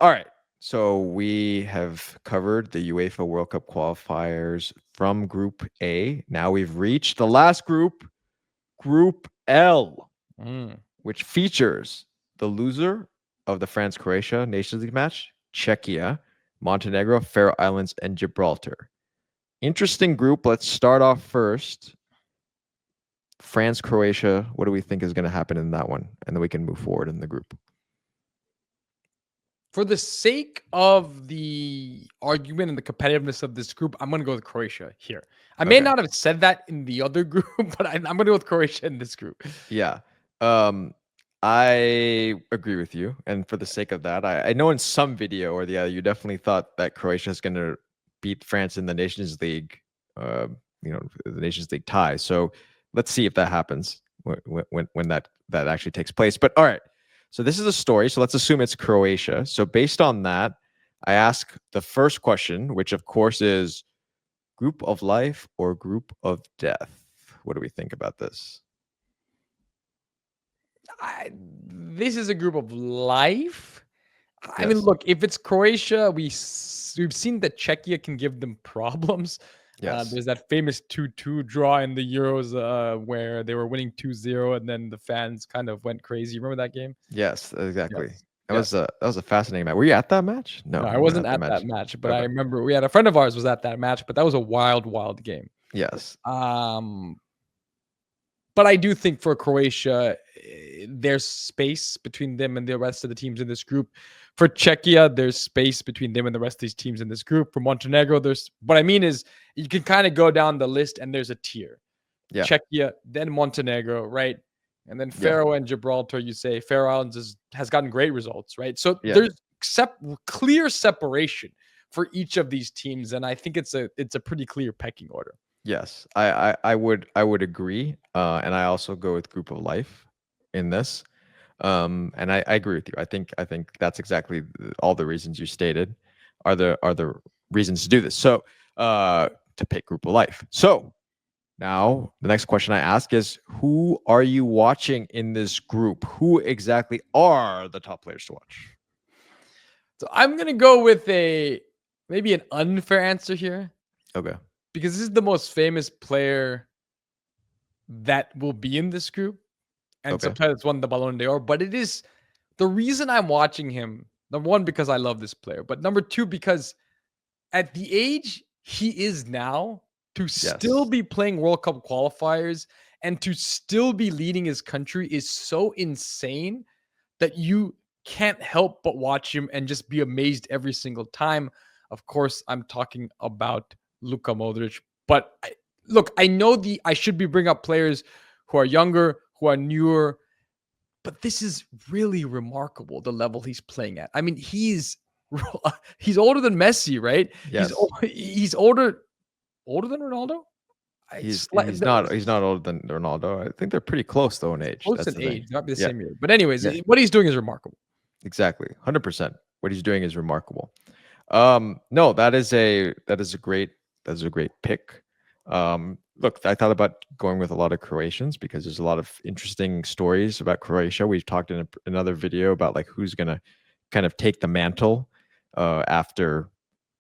All right. So we have covered the UEFA World Cup qualifiers from Group A. Now we've reached the last group, Group L, which features the loser of the France-Croatia Nations League match, Czechia, Montenegro, Faroe Islands, and Gibraltar. Interesting group. Let's start off first. France-Croatia, what do we think is going to happen in that one? And then we can move forward in the group. For the sake of the argument and the competitiveness of this group, I'm going to go with Croatia here. I may not have said that in the other group, but I'm going to go with Croatia in this group. Yeah. I agree with you. And for the sake of that, I know in some video or the other, you definitely thought that Croatia is going to beat France in the Nations League, the Nations League tie. So let's see if that happens when that actually takes place. But all right. So this is a story. So let's assume it's Croatia. So based on that, I ask the first question, which of course is group of life or group of death. What do we think about this? This is a group of life. Yes. I mean, look, if it's Croatia, we've seen that Czechia can give them problems. Yes. There's that famous 2-2 draw in the Euros where they were winning 2-0 and then the fans kind of went crazy. Remember that game? Yes, exactly. Yes. That was a fascinating match. Were you at that match? No, I wasn't at that match, but I remember we had a friend of ours was at that match, but that was a wild, wild game. Yes. But I do think for Croatia, there's space between them and the rest of the teams in this group. For Czechia, there's space between them and the rest of these teams in this group. For Montenegro, what I mean is you can kind of go down the list and there's a tier. Yeah. Czechia, then Montenegro, right? And then Faroe and Gibraltar, you say Faroe Islands has gotten great results, right? So there's clear separation for each of these teams. And I think it's a pretty clear pecking order. Yes, I would agree, and I also go with group of life in this, and I agree with you. I think that's exactly all the reasons you stated are the reasons to do this. So to pick group of life. So now the next question I ask is, who are you watching in this group? Who exactly are the top players to watch? So I'm gonna go with maybe an unfair answer here. Okay. Because this is the most famous player that will be in this group. And sometimes it's won the Ballon d'Or. But it is the reason I'm watching him. Number one, because I love this player. But number two, because at the age he is now, to still be playing World Cup qualifiers and to still be leading his country is so insane that you can't help but watch him and just be amazed every single time. Of course, I'm talking about Luka Modric. But I know I should be bringing up players who are younger, who are newer, but this is really remarkable, the level he's playing at. I mean, he's older than Messi, right? Yes. He's older than Ronaldo? He's not older than Ronaldo. I think they're pretty close though in age. Close in age, not the same year. But anyways, what he's doing is remarkable. Exactly. 100%. What he's doing is remarkable. No, that is a great pick. Look, I thought about going with a lot of Croatians because there's a lot of interesting stories about Croatia. We've talked in another video about like who's going to kind of take the mantle after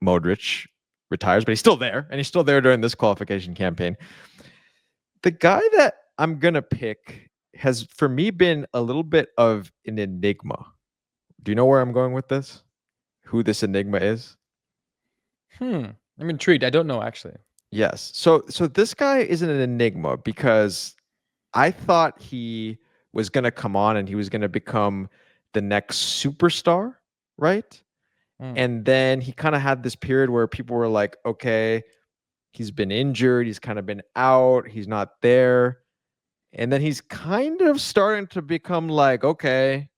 Modric retires, but he's still there, and he's still there during this qualification campaign. The guy that I'm going to pick has, for me, been a little bit of an enigma. Do you know where I'm going with this? Who this enigma is? I'm intrigued. I don't know, actually. Yes. So this guy is an enigma because I thought he was going to come on and he was going to become the next superstar, right? And then he kind of had this period where people were like, okay, he's been injured. He's kind of been out. He's not there. And then he's kind of starting to become like, okay,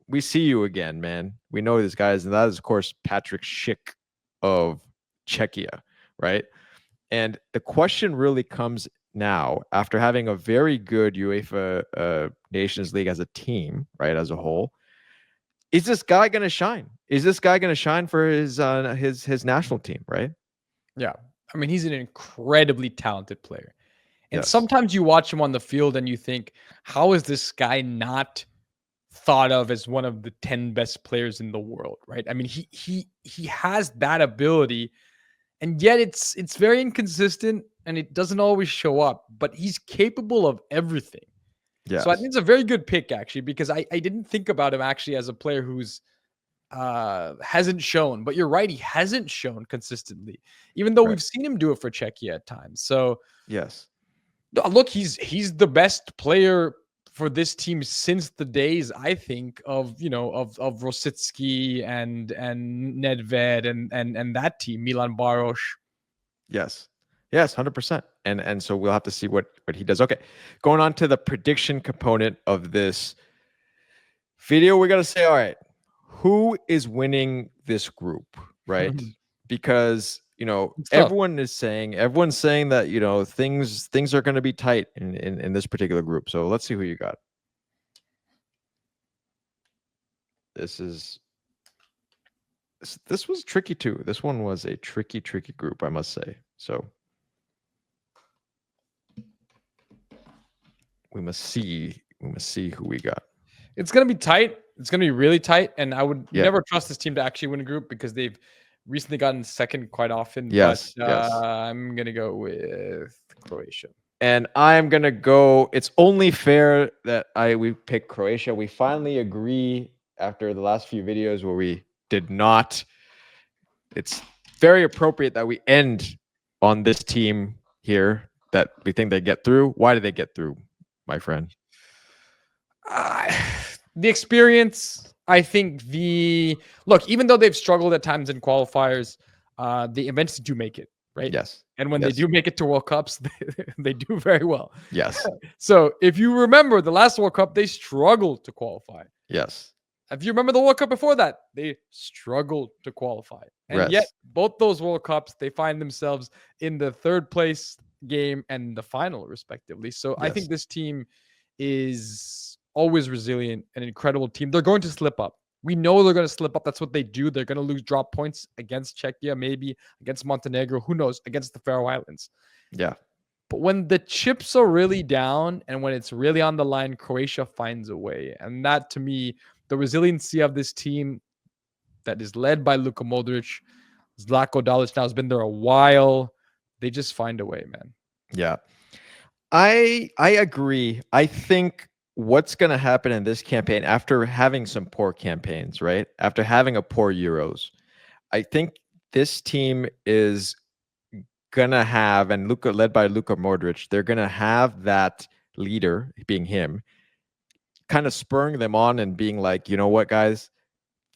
we see you again, man. We know these guys. And that is, of course, Patrick Schick of Czechia, right? And the question really comes now after having a very good UEFA Nations League as a team, right, as a whole. Is this guy going to shine? Is this guy going to shine for his national team, right? Yeah. I mean, he's an incredibly talented player. And sometimes you watch him on the field and you think, how is this guy not thought of as one of the 10 best players in the world, right? I mean, he has that ability, and yet it's very inconsistent and it doesn't always show up, but he's capable of everything. Yes. So I think it's a very good pick, actually, because I didn't think about him actually as a player who's hasn't shown, but you're right, he hasn't shown consistently, even though we've seen him do it for Czechia at times. So yes, look, he's the best player for this team since the days, I think, of of Rosicki and Nedved and that team, Milan Baros. Yes. Yes, 100%. And so we'll have to see what he does. Okay. Going on to the prediction component of this video, we got to say, all right, who is winning this group, right? Because, everyone's saying that, things are going to be tight in this particular group. So let's see who you got. This was tricky too. This one was a tricky group, I must say. So we must see who we got. It's going to be tight. It's going to be really tight. And I would never trust this team to actually win a group because they've recently gotten second quite often. Yes. But I'm going to go with Croatia. And I'm going to go, it's only fair that we pick Croatia. We finally agree after the last few videos where we did not. It's very appropriate that we end on this team here that we think they get through. Why did they get through, my friend? The experience, I think look, even though they've struggled at times in qualifiers, they eventually do make it, right? Yes. And when they do make it to World Cups, they do very well. Yes. So if you remember the last World Cup, they struggled to qualify. Yes. If you remember the World Cup before that, they struggled to qualify. And yet, both those World Cups, they find themselves in the third place game and the final, respectively. So I think this team is always resilient, an incredible team. They're going to slip up. We know they're going to slip up. That's what they do. They're going to drop points against Czechia, maybe against Montenegro, who knows, against the Faroe Islands. Yeah. But when the chips are really down and when it's really on the line, Croatia finds a way. And that, to me, the resiliency of this team that is led by Luka Modric, Zlatko Dalic now has been there a while. They just find a way, man. Yeah. I agree. I think what's going to happen in this campaign after having some poor campaigns, right? After having a poor Euros, I think this team is going to have, and led by Luka Modric, they're going to have that leader, being him, kind of spurring them on and being like, you know what, guys,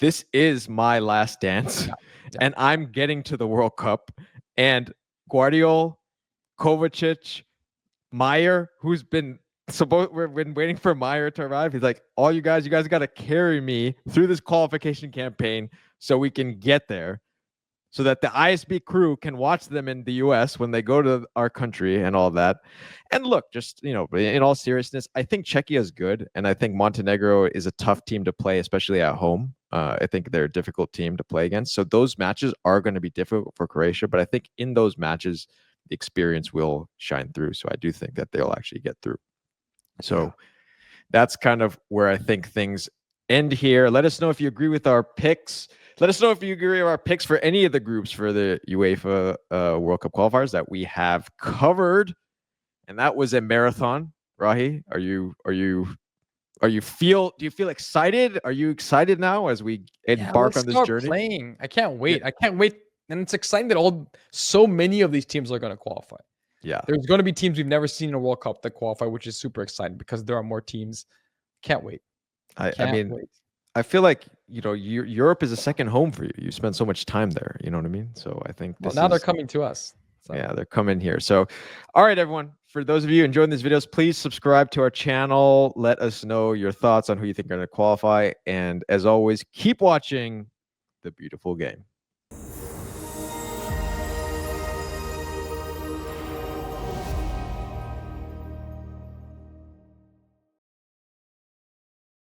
this is my last dance and I'm getting to the World Cup. And Guardiola, Kovacic, Meyer, who's been we've been waiting for Meyer to arrive. He's like, all you guys got to carry me through this qualification campaign so we can get there, so that the ISB crew can watch them in the US when they go to our country and all that. And look, just, in all seriousness, I think Czechia is good. And I think Montenegro is a tough team to play, especially at home. I think they're a difficult team to play against. So those matches are going to be difficult for Croatia. But I think in those matches, the experience will shine through. So I do think that they'll actually get through. So that's kind of where I think things end here. Let us know if you agree with our picks. Let us know if you agree with our picks for any of the groups for the UEFA World Cup qualifiers that we have covered. And that was a marathon. Rahi, do you feel excited? Are you excited now as we embark on this journey? Playing. I can't wait. I can't wait. And it's exciting that so many of these teams are going to qualify. Yeah. There's going to be teams we've never seen in a World Cup that qualify, which is super exciting because there are more teams. Can't wait. I mean, I feel like, Europe is a second home for you. You spend so much time there. You know what I mean? So I think now they're coming to us. So. Yeah, they're coming here. So, all right, everyone. For those of you enjoying these videos, please subscribe to our channel. Let us know your thoughts on who you think are going to qualify. And as always, keep watching the beautiful game.